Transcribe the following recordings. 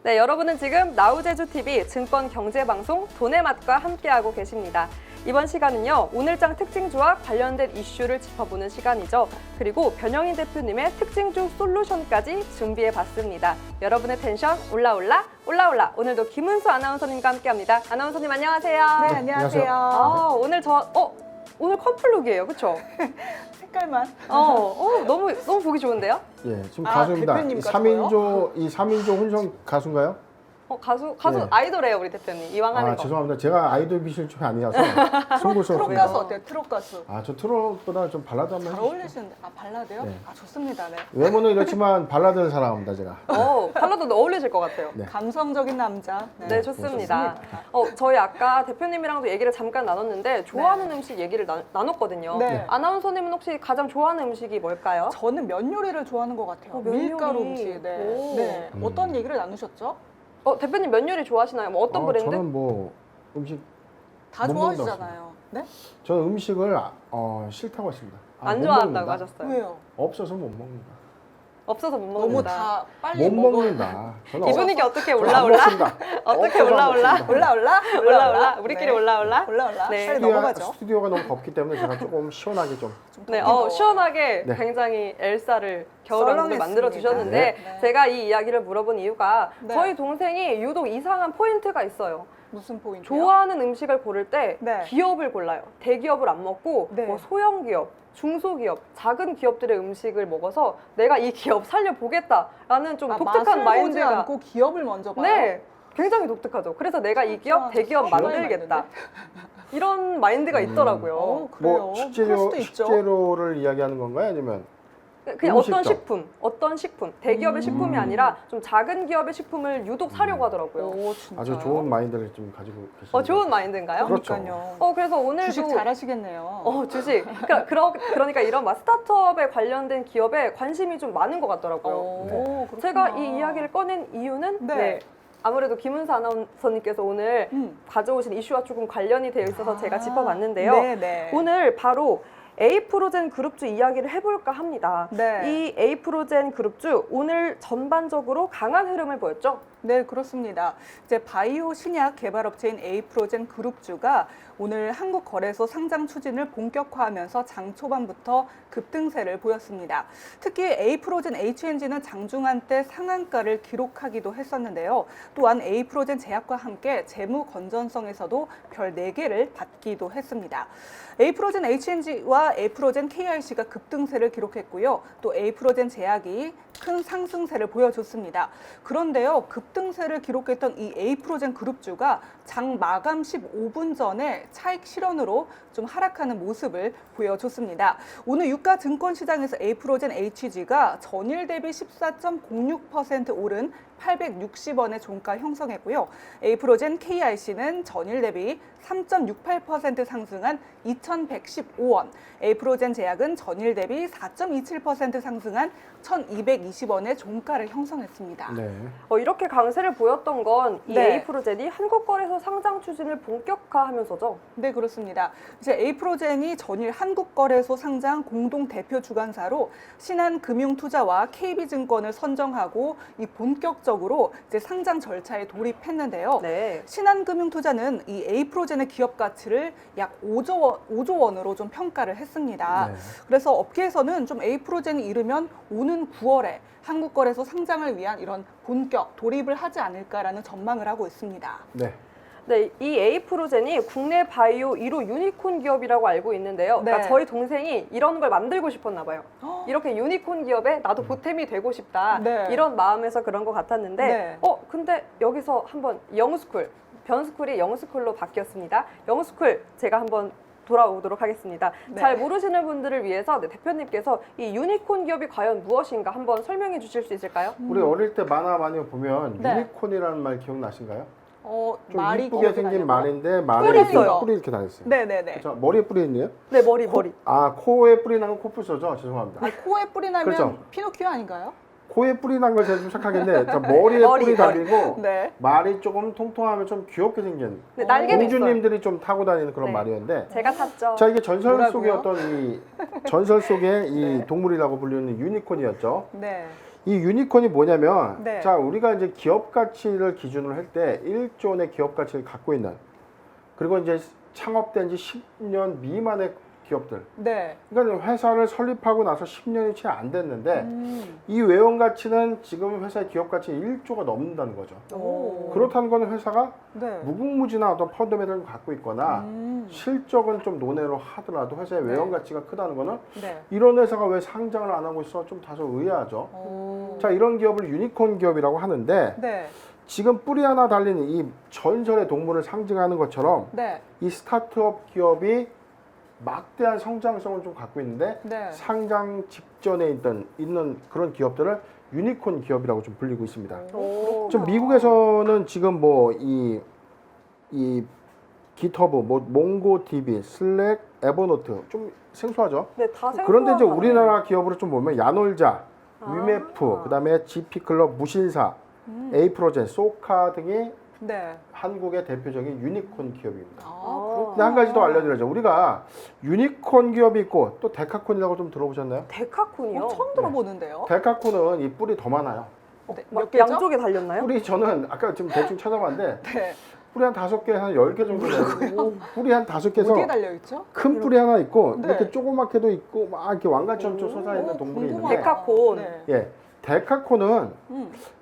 네, 여러분은 지금 나우제주TV 증권경제방송 돈의 맛과 함께하고 계십니다. 이번 시간은요, 오늘장 특징주와 관련된 이슈를 짚어보는 시간이죠. 그리고 변영인 대표님의 특징주 솔루션까지 준비해봤습니다. 여러분의 텐션 올라올라 올라올라. 오늘도 김은수 아나운서님과 함께합니다. 아나운서님 안녕하세요. 네, 안녕하세요. 오늘 커플룩이에요, 그렇죠? 색깔만. 너무 보기 좋은데요? 예, 지금 가수입니다. 대표님 이 같아요? 3인조 혼성 가수인가요? 가수 네. 아이돌이에요, 우리 대표님. 이왕 하는 거. 죄송합니다. 제가 아이돌 비실 쪽이 아니라서 트롯 송구스럽습니다. 가수 어때요? 트롯 가수. 저 트롯보다 좀 발라드 한번 잘 해주시죠. 어울리시는데. 발라드요? 네. 좋습니다. 네. 외모는 이렇지만 발라드를 사랑합니다, 제가. 발라드도 어울리실 것 같아요. 네. 감성적인 남자. 네, 좋습니다. 저희 아까 대표님이랑도 얘기를 잠깐 나눴는데 좋아하는 음식 얘기를 나눴거든요. 네. 아나운서님은 혹시 가장 좋아하는 음식이 뭘까요? 저는 면 요리를 좋아하는 것 같아요. 면 요리. 밀가루 음식. 네. 오. 네. 어떤 얘기를 나누셨죠? 대표님 면 요리 좋아하시나요? 뭐 어떤 브랜드? 저는 뭐 음식 다 못 좋아하시잖아요. 네? 저는 음식을 싫다고 했습니다. 안 못 좋아한다고 먹는다. 하셨어요. 왜요? 없어서 못 먹는다. 없어서 못 너무 먹는다. 다 빨리 못 먹어. 먹는다. 저는 이 분위기 어떻게 저는 안 올라올라? 먹습니다. 어떻게 없어서 안 올라올라? 먹습니다. 올라올라? 우리끼리 네. 올라올라? 올라올라? 네. 빨리 넘어가죠. 스튜디오가 너무 덥기 때문에 제가 조금 시원하게 좀. 네, 덥긴 시원하게 네. 굉장히 엘사를 겨울왕국을 썰렁했습니다. 만들어 주셨는데 네. 제가 이 이야기를 물어본 이유가 네. 저희 동생이 유독 이상한 포인트가 있어요. 무슨 포인트요? 좋아하는 음식을 고를 때 네. 기업을 골라요. 대기업을 안 먹고 네. 뭐 소형 기업, 중소기업, 작은 기업들의 음식을 먹어서 내가 이 기업 살려보겠다라는 좀 독특한 맛을 보지 마인드가 않고 기업을 먼저 봐요? 네, 굉장히 독특하죠. 그래서 내가 이 기업, 대기업 기업이 만들겠다. 이런 마인드가 있더라고요. 그래요. 뭐 그럴 수도 있죠. 식재료를 이야기하는 건가요? 아니면 그냥 음식점. 어떤 식품, 대기업의 식품이 아니라 좀 작은 기업의 식품을 유독 사려고 하더라고요. 오, 진짜요? 아주 좋은 마인드를 좀 가지고 계십니다. 좋은 마인드인가요? 그렇죠. 그러니까요. 그래서 오늘도 주식 잘하시겠네요. 주식. 그러니까 이런 스타트업에 관련된 기업에 관심이 좀 많은 것 같더라고요. 그렇구나. 제가 이 이야기를 꺼낸 이유는 네. 아무래도 김은수 아나운서님께서 오늘 가져오신 이슈와 조금 관련이 되어 있어서 제가 짚어봤는데요. 네네. 오늘 바로 에이프로젠 그룹주 이야기를 해볼까 합니다. 네. 이 에이프로젠 그룹주 오늘 전반적으로 강한 흐름을 보였죠? 네, 그렇습니다. 이제 바이오 신약 개발업체인 에이프로젠 그룹주가 오늘 한국 거래소 상장 추진을 본격화하면서 장 초반부터 급등세를 보였습니다. 특히 에이프로젠 HNG는 장중한 때 상한가를 기록하기도 했었는데요. 또한 에이프로젠 제약과 함께 재무 건전성에서도 별 4개를 받기도 했습니다. 에이프로젠 HNG와 에이프로젠 KRC가 급등세를 기록했고요. 또 에이프로젠 제약이 큰 상승세를 보여줬습니다. 그런데요, 급등세를 기록했던 이 에이프로젠 그룹주가 장 마감 15분 전에 차익 실현으로 좀 하락하는 모습을 보여줬습니다. 오늘 유가 증권 시장에서 에이프로젠 HG가 전일 대비 14.06% 오른 860원의 종가 형성했고요. 에이프로젠 KRC는 전일 대비 3.68% 상승한 2,115원, 에이프로젠 제약은 전일 대비 4.27% 상승한 1,220원의 종가를 형성했습니다. 네. 이렇게 강세를 보였던 건 이 네. 에이프로젠이 한국거래소 상장 추진을 본격화하면서죠? 네, 그렇습니다. 이제 에이프로젠이 전일 한국거래소 상장 공동 대표 주관사로 신한금융투자와 KB증권을 선정하고 이 본격적으로 이제 상장 절차에 돌입했는데요. 네. 신한금융투자는 이 에이프로젠의 기업 가치를 약 5조 원으로 좀 평가를 했습니다. 네. 그래서 업계에서는 좀 에이프로젠이 이르면 오는 9월에 한국거래소 상장을 위한 이런 본격 돌입을 하지 않을까라는 전망을 하고 있습니다. 네. 네, 이 에이프로젠이 국내 바이오 1호 유니콘 기업이라고 알고 있는데요. 그러니까 네. 저희 동생이 이런 걸 만들고 싶었나 봐요. 이렇게 유니콘 기업에 나도 보탬이 되고 싶다. 네. 이런 마음에서 그런 것 같았는데 네. 근데 여기서 한번 영스쿨, 변스쿨이 영스쿨로 바뀌었습니다. 영스쿨 제가 한번 돌아오도록 하겠습니다. 네. 잘 모르시는 분들을 위해서 대표님께서 이 유니콘 기업이 과연 무엇인가 한번 설명해 주실 수 있을까요? 우리 어릴 때 만화 많이 보면 네. 유니콘이라는 말 기억나신가요? 좀 좀 이쁘게 생긴 말인데 말에 뿔이 이렇게 있어요. 뿔이 이렇게 다녔어요. 네네네. 그렇죠? 머리에 뿔이 있네요? 네, 머리. 코에 뿔이 난 건 코뿔소죠? 죄송합니다. 코에 뿔이 나면 그렇죠. 피노키오 아닌가요? 코에 뿔이 난 걸 제가 좀 착각했는데 머리에 뿔이 달리고 네. 말이 조금 통통하면 좀 귀엽게 생긴 네, 날개도 있어요. 공주님들이 좀 타고 다니는 그런 네. 말이었는데 제가 탔죠. 자 이게 전설 뭐라고요? 속의 어떤 이 전설 속의 이 네. 동물이라고 불리는 유니콘이었죠. 네. 이 유니콘이 뭐냐면 네. 자, 우리가 이제 기업 가치를 기준으로 할 때 1조 원의 기업 가치를 갖고 있는 그리고 이제 창업된 지 10년 미만의 기업들. 네. 그러니까 회사를 설립하고 나서 10년이 채 안 됐는데 음. 이 외형 가치는 지금 회사의 기업 가치 1조가 넘는다는 거죠. 오. 그렇다는 거는 회사가 네. 무궁무진한 어떤 펀더멘털을 갖고 있거나 실적은 좀 논외로 하더라도 회사의 네. 외형 가치가 크다는 거는 네. 이런 회사가 왜 상장을 안 하고 있어? 좀 다소 의아하죠. 오. 자, 이런 기업을 유니콘 기업이라고 하는데 네. 지금 뿌리 하나 달린 이 전설의 동물을 상징하는 것처럼 네. 이 스타트업 기업이 막대한 성장성을 좀 갖고 있는데 네. 상장 직전에 있는 그런 기업들을 유니콘 기업이라고 좀 불리고 있습니다. 오. 좀 미국에서는 지금 뭐 이 기터브, 뭐 몽고DB, 슬랙, 에버노트 좀 생소하죠. 네, 다 생소하잖아요. 그런데 이제 우리나라 기업으로 좀 보면 야놀자, 아. 위메프, 그다음에 GP클럽, 무신사, 에이프로젠, 소카 등이 네. 한국의 대표적인 유니콘 기업입니다. 아, 근데 한 가지 더 알려드려야죠. 우리가 유니콘 기업이 있고 또 데카콘이라고 좀 들어보셨나요? 데카콘이요. 처음 들어보는데요. 데카콘은 이 뿔이 더 많아요. 네. 막 몇 개죠? 양쪽에 달렸나요? 뿔이 저는 아까 지금 대충 찾아봤는데 네. 뿔이 한 5개, 한 10개 정도 돼요. 뿔이 한 5개에서 어디에 달려 있죠? 큰 뿔이 하나 있고 네. 이렇게 조그맣게도 있고 막 이렇게 왕관처럼 좀 솟아있는 동물이 궁금하다. 있는데 데카콘. 네. 예, 데카콘은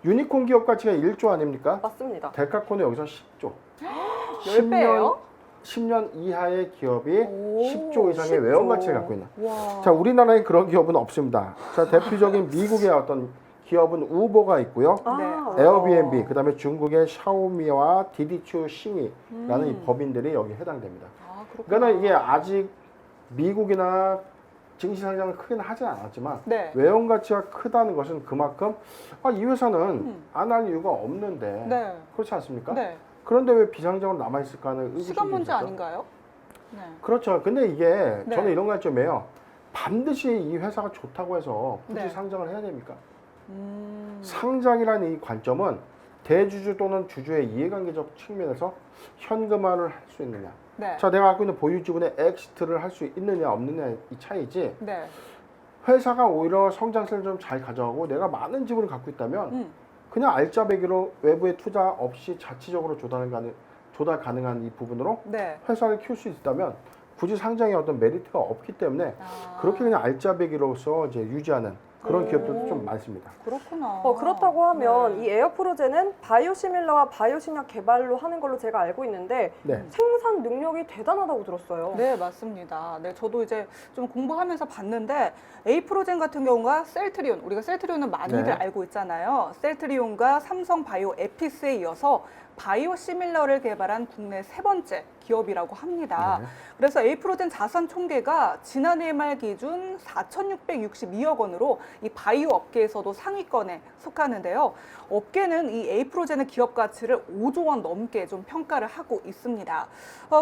유니콘 기업 가치가 1조 아닙니까? 맞습니다. 데카콘은 여기서 10조. 10배예요? 10년 이하의 기업이 오, 10조 이상의 10조. 외형 가치를 갖고 있는. 와. 자, 우리나라에 그런 기업은 없습니다. 자, 대표적인 미국의 어떤 기업은 우버가 있고요. 아, 에어비앤비, 그다음에 중국의 샤오미와 디디추 싱이라는 이 법인들이 여기 해당됩니다. 아, 그렇구나. 그러니까 이게 아직 미국이나 증시 상장을 크게는 하진 않았지만 네. 외형 가치가 크다는 것은 그만큼 이 회사는 안 할 이유가 없는데 네. 그렇지 않습니까? 네. 그런데 왜 비상장으로 남아 있을까 하는 의구심이 시간 문제 들죠. 아닌가요? 네. 그렇죠. 근데 이게 네. 저는 이런 관점이에요. 반드시 이 회사가 좋다고 해서 굳이 네. 상장을 해야 됩니까? 상장이라는 이 관점은 대주주 또는 주주의 이해관계적 측면에서 현금화를 할 수 있느냐. 네. 자, 내가 갖고 있는 보유 지분의 엑시트를 할 수 있느냐 없느냐 이 차이지. 네. 회사가 오히려 성장세를 좀 잘 가져가고 내가 많은 지분을 갖고 있다면 그냥 알짜배기로 외부의 투자 없이 자치적으로 조달 가능한 이 부분으로 네. 회사를 키울 수 있다면 굳이 상장에 어떤 메리트가 없기 때문에 아, 그렇게 그냥 알짜배기로서 이제 유지하는 그런 오. 기업들도 좀 많습니다. 그렇구나. 그렇다고 하면 네. 이 에어프로젠은 바이오시밀러와 바이오신약 개발로 하는 걸로 제가 알고 있는데 네. 생산 능력이 대단하다고 들었어요. 네, 맞습니다. 네, 저도 이제 좀 공부하면서 봤는데 에이프로젠 같은 경우가 셀트리온, 우리가 셀트리온은 많이들 네. 알고 있잖아요. 셀트리온과 삼성 바이오 에피스에 이어서 바이오시밀러를 개발한 국내 세 번째 기업이라고 합니다. 네. 그래서 에이프로젠 자산 총계가 지난해 말 기준 4,662억 원으로 이 바이오 업계에서도 상위권에 속하는데요. 업계는 이 에이프로젠의 기업 가치를 5조 원 넘게 좀 평가를 하고 있습니다.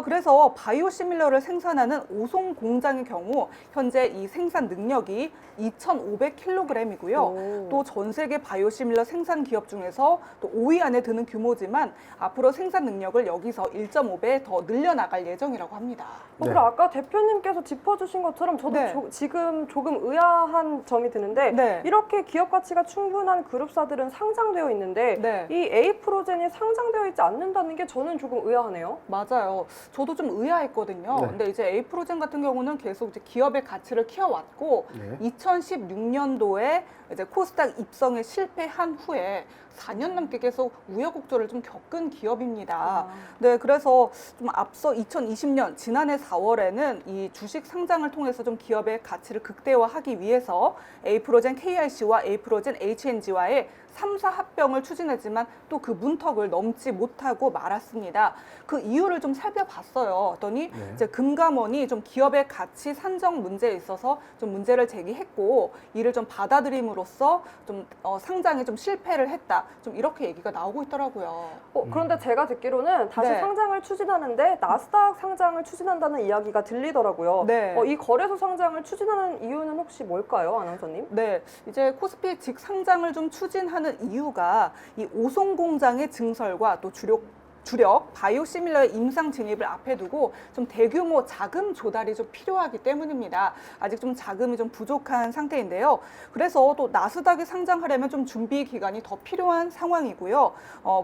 그래서 바이오시밀러를 생산하는 오송 공장의 경우 현재 이 생산 능력이 2,500kg이고요. 오. 또 전 세계 바이오시밀러 생산 기업 중에서 또 5위 안에 드는 규모지만 앞으로 생산 능력을 여기서 1.5배 더 늘려나갈 예정이라고 합니다. 네. 그리고 아까 대표님께서 짚어주신 것처럼 저도 네. 지금 조금 의아한 점이 드는데 네. 이렇게 기업 가치가 충분한 그룹사들은 상장되어 있는데 네. 이 에이프로젠이 상장되어 있지 않는다는 게 저는 조금 의아하네요. 맞아요. 저도 좀 의아했거든요. 네. 근데 이제 에이프로젠 같은 경우는 계속 이제 기업의 가치를 키워왔고 네. 2016년도에 이제 코스닥 입성에 실패한 후에 4년 넘게 계속 우여곡절을 좀 겪은 기업입니다. 네, 그래서 좀 앞서 2020년 지난해 4월에는 이 주식 상장을 통해서 좀 기업의 가치를 극대화하기 위해서 에이프로젠 KRC와 에이프로젠 HNG와의 3사 합병을 추진했지만 또 그 문턱을 넘지 못하고 말았습니다. 그 이유를 좀 살펴봤어요. 더니 네. 이제 금감원이 좀 기업의 가치 산정 문제에 있어서 좀 문제를 제기했고 이를 좀 받아들임으로써 좀 상장에 좀 실패를 했다. 좀 이렇게 얘기가 나오고 있더라고요. 그런데 제가 듣기로는 다시 네. 상장을 추진하는데 나스닥 상장을 추진한다는 이야기가 들리더라고요. 네. 이 거래소 상장을 추진하는 이유는 혹시 뭘까요, 아나운서님? 네, 이제 코스피 직상장을 좀 추진하는 이유가 이 오송 공장의 증설과 또 주력 주력 바이오시밀러의 임상 진입을 앞에 두고 좀 대규모 자금 조달이 좀 필요하기 때문입니다. 아직 좀 자금이 좀 부족한 상태인데요. 그래서 또 나스닥에 상장하려면 좀 준비 기간이 더 필요한 상황이고요.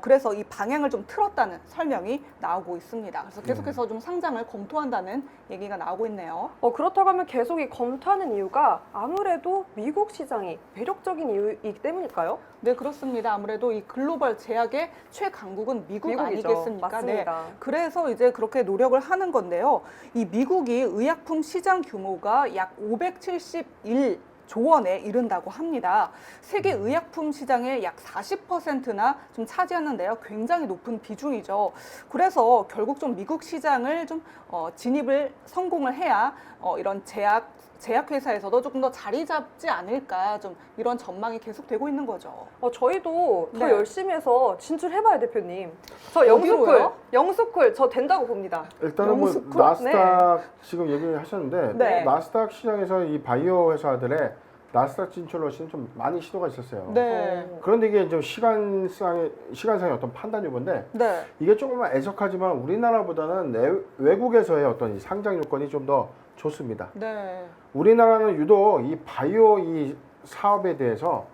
그래서 이 방향을 좀 틀었다는 설명이 나오고 있습니다. 그래서 계속해서 좀 상장을 검토한다는 얘기가 나오고 있네요. 그렇다고 하면 계속 이 검토하는 이유가 아무래도 미국 시장이 매력적인 이유이기 때문일까요? 네, 그렇습니다. 아무래도 이 글로벌 제약의 최강국은 미국 미국이죠. 아니겠습니까? 맞습니다. 네. 그래서 이제 그렇게 노력을 하는 건데요. 이 미국이 의약품 시장 규모가 약 571조 원에 이른다고 합니다. 세계 의약품 시장의 약 40%나 좀 차지하는데요. 굉장히 높은 비중이죠. 그래서 결국 좀 미국 시장을 좀 진입을 성공을 해야 이런 제약회사에서도 조금 더 자리 잡지 않을까, 좀 이런 전망이 계속되고 있는 거죠. 저희도 더 네. 열심히 해서 진출해봐요, 대표님. 저 어디로요? 영수쿨 저 된다고 봅니다. 일단은 뭐 영수쿨? 나스닥 지금 얘기하셨는데 네. 나스닥 시장에서 이 바이오 회사들의 나스닥 진출 러시는 좀 많이 시도가 있었어요. 네. 그런데 이게 좀 시간상의 어떤 판단 요건데 네. 이게 조금만 애석하지만 우리나라보다는 외국에서의 어떤 이 상장 요건이 좀 더 좋습니다. 네. 우리나라는 유독 이 바이오 이 사업에 대해서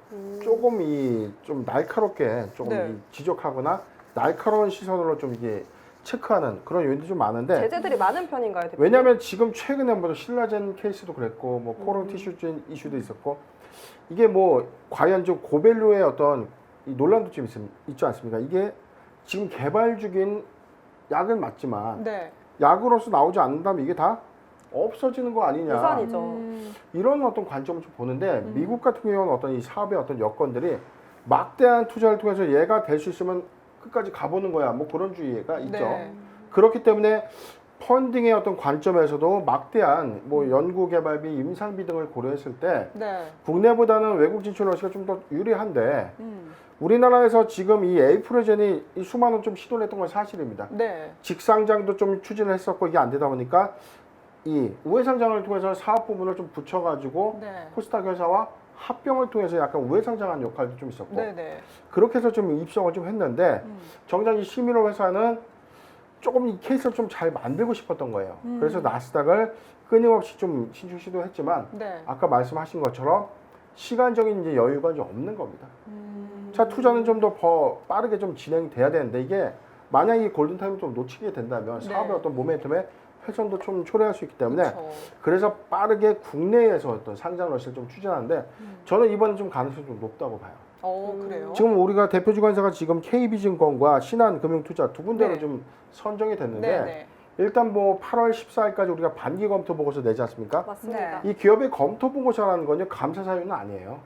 조금 좀 날카롭게 조금 네. 이 지적하거나 날카로운 시선으로 좀 이게 체크하는 그런 요인들이 좀 많은데 제재들이 많은 편인가요, 대표님? 왜냐하면 지금 최근에 뭐 신라젠 케이스도 그랬고 뭐 코론 티슈 이슈도 있었고 이게 뭐 과연 좀 고밸류의 어떤 이 논란도 좀 있지 않습니까? 이게 지금 개발 중인 약은 맞지만 네. 약으로서 나오지 않는다면 이게 다 없어지는 거 아니냐 유산이죠. 이런 어떤 관점을 좀 보는데 미국 같은 경우는 어떤 이 사업의 어떤 여건들이 막대한 투자를 통해서 얘가 될 수 있으면 끝까지 가보는 거야 뭐 그런 주의가 있죠. 네. 그렇기 때문에 펀딩의 어떤 관점에서도 막대한 뭐 연구 개발비, 임상비 등을 고려했을 때 네. 국내보다는 외국 진출 러시가 좀 더 유리한데 우리나라에서 지금 이 에이프로젠이 이 수많은 좀 시도를 했던 건 사실입니다. 네. 직상장도 좀 추진을 했었고 이게 안 되다 보니까 이 우회상장을 통해서 사업 부분을 좀 붙여가지고 네. 코스닥 회사와 합병을 통해서 약간 우회상장한 역할도 좀 있었고 네. 네. 그렇게 해서 좀 입성을 좀 했는데 정작 이 시미노 회사는 조금 이 케이스를 좀 잘 만들고 싶었던 거예요. 그래서 나스닥을 끊임없이 좀 신출 시도했지만 네. 아까 말씀하신 것처럼 시간적인 이제 여유가 좀 없는 겁니다. 자 투자는 좀 더 빠르게 좀 진행이 돼야 되는데 이게 만약 이 골든타임을 좀 놓치게 된다면 네. 사업의 어떤 모멘텀에 훼손도 좀 초래할 수 있기 때문에 그렇죠. 그래서 빠르게 국내에서 어떤 상장 러시를 좀 추진하는데 저는 이번에 좀 가능성이 좀 높다고 봐요. 그래요? 지금 우리가 대표 주관사가 지금 KB증권과 신한금융투자 두 군데로 네. 좀 선정이 됐는데 네. 네. 일단 뭐 8월 14일까지 우리가 반기 검토 보고서 내지 않습니까? 맞습니다. 네. 이 기업의 검토 보고서라는 건요 감사 사유는 아니에요.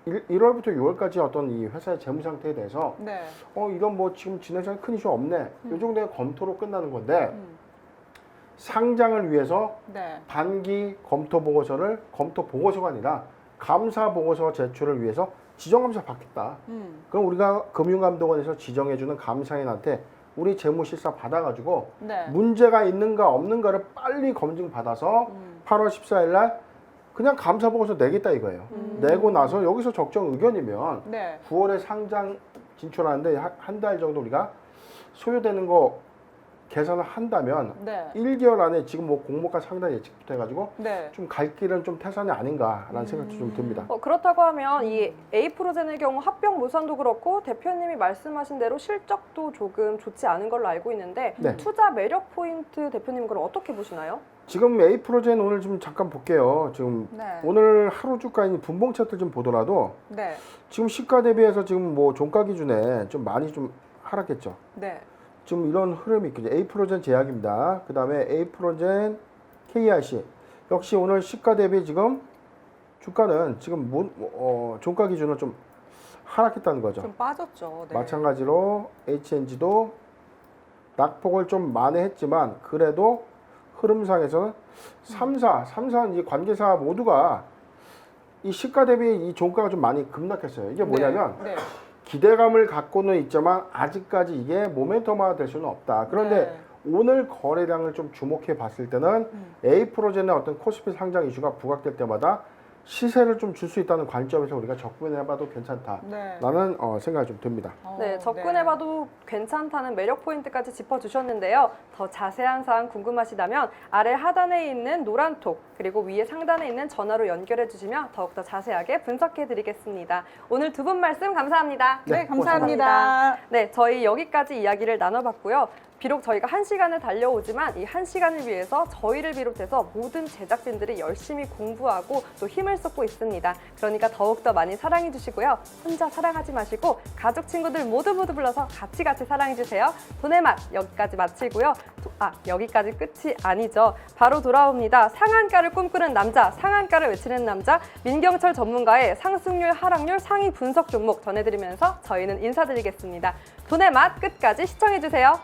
1월부터 6월까지 어떤 이 회사의 재무 상태에 대해서 네. 이건 뭐 지금 진행상 큰 이슈 없네. 이 정도의 검토로 끝나는 건데 상장을 위해서 네. 반기 검토 보고서가 아니라 감사 보고서 제출을 위해서 지정감사 받겠다. 그럼 우리가 금융감독원에서 지정해주는 감사인한테 우리 재무실사 받아가지고 네. 문제가 있는가 없는가를 빨리 검증받아서 8월 14일 날 그냥 감사 보고서 내겠다 이거예요. 내고 나서 여기서 적정 의견이면 네. 9월에 상장 진출하는데 한 달 정도 우리가 소요되는 거 계산을 한다면 네. 1개월 안에 지금 뭐 공모가 상당 예측부터 해가지고 네. 좀 갈 길은 좀 태산이 아닌가라는 생각도 좀 듭니다. 그렇다고 하면 이 에이프로젠의 경우 합병 무산도 그렇고 대표님이 말씀하신 대로 실적도 조금 좋지 않은 걸로 알고 있는데 네. 투자 매력 포인트 대표님 그럼 어떻게 보시나요? 지금 에이프로젠 오늘 좀 잠깐 볼게요. 지금 네. 오늘 하루 주가인 분봉 차트 좀 보더라도 네. 지금 시가 대비해서 지금 뭐 종가 기준에 좀 많이 좀 하락했죠. 네. 지금 이런 흐름이 있거든요. 에이프로젠 제약입니다. 그 다음에 에이프로젠 KRC 역시 오늘 시가 대비 지금 주가는 지금 종가 기준으로 좀 하락했다는 거죠. 좀 빠졌죠. 네. 마찬가지로 HNG도 낙폭을 좀 만회했지만 그래도 흐름상에서는 3사는 이 관계사 모두가 이 시가 대비 이 종가가 좀 많이 급락했어요. 이게 뭐냐면 네. 기대감을 갖고는 있지만 아직까지 이게 모멘텀화가 될 수는 없다. 그런데 오늘 거래량을 좀 주목해 봤을 때는 에이프로젠의 어떤 코스피 상장 이슈가 부각될 때마다 시세를 좀 줄 수 있다는 관점에서 우리가 접근해봐도 괜찮다. 네. 라는 생각이 좀 듭니다. 네, 접근해봐도 괜찮다는 매력 포인트까지 짚어주셨는데요. 더 자세한 사항 궁금하시다면 아래 하단에 있는 노란 톡 그리고 위에 상단에 있는 전화로 연결해 주시면 더욱더 자세하게 분석해 드리겠습니다. 오늘 두 분 말씀 감사합니다. 네, 네, 감사합니다. 네, 저희 여기까지 이야기를 나눠봤고요. 비록 저희가 1시간을 달려오지만 이 1시간을 위해서 저희를 비롯해서 모든 제작진들이 열심히 공부하고 또 힘을 쏟고 있습니다. 그러니까 더욱더 많이 사랑해 주시고요. 혼자 사랑하지 마시고 가족, 친구들 모두 불러서 같이 사랑해 주세요. 돈의 맛 여기까지 마치고요. 여기까지 끝이 아니죠. 바로 돌아옵니다. 상한가를 꿈꾸는 남자, 상한가를 외치는 남자, 민경철 전문가의 상승률, 하락률, 상위 분석 종목 전해드리면서 저희는 인사드리겠습니다. 돈의 맛 끝까지 시청해 주세요.